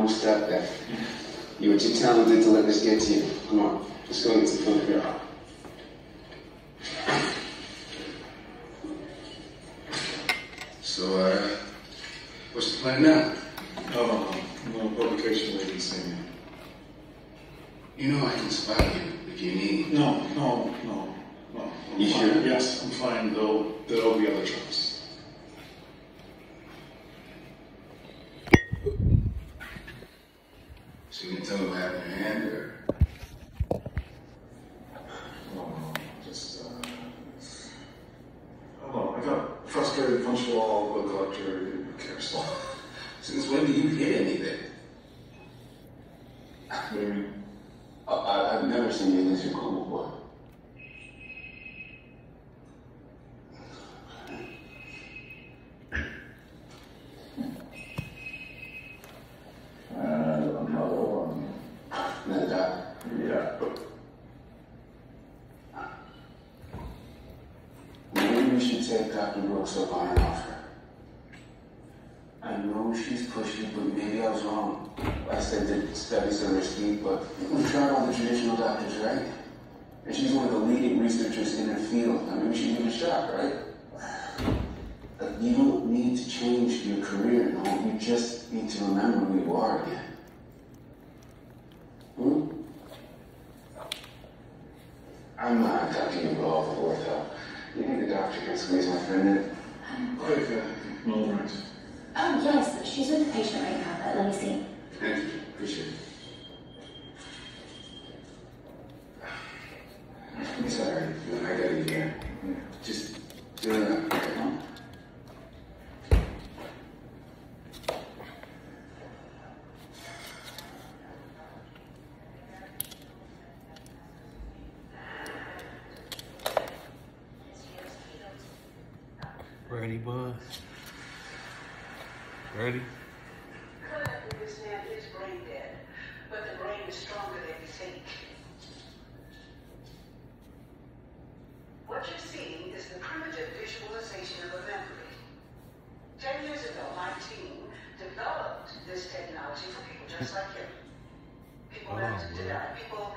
wrong step there. You were too talented to let this get to you. Come on, let's go get some food here. So, what's the plan now? No publication waiting soon. You know I can spot you if you need. No. You sure? Yes, I'm fine. There'll be other troubles. So you can tell me what happened to your hand, or? No, just, I don't know. I got frustrated, punched the wall, bill collector, who cares? Since when do you hit anything? What do you mean? I've never seen you lose your cool before. Another one. Another doctor? Yeah. Maybe we should take Dr. Brooks up on an offer. I know she's pushy, but maybe I was wrong. I said that studies are risky, but we've tried all the traditional doctors, right? And she's one of the leading researchers in her field. I mean, we should give it a shot, right? You don't need to change your career, no. You just need to remember who you are again. I'm not talking involved with ortho. You think the doctor can squeeze my friend in? Okay, no worries. Oh, yes, she's with the patient right now, but let me see. Thank you. Appreciate it. I'm sorry. I gotta get here. Just do it up. Ready, bud? Ready? Currently, this man is brain dead, but the brain is stronger than you think. What you're seeing is the primitive visualization of a memory. 10 years ago, my team developed this technology for people just like him. People that did that, people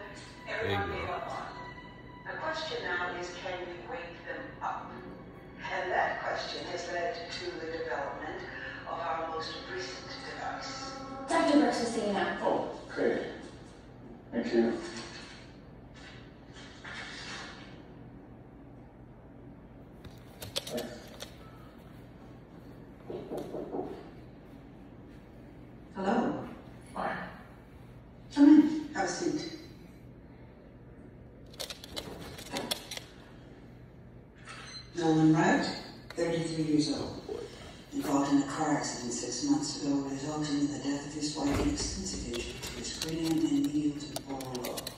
everyone gave up on. The question now is, can we wake them up? And that question has led to the development of our most recent device. Dr. Brooks will see you now. Oh, great. Thank you. Hello. Fine. Come in. Have a seat. Nolan Wright, 33 years old. Involved in a car accident 6 months ago, resulting in the death of his wife and extensive injury to his cranium and medial temporal lobe.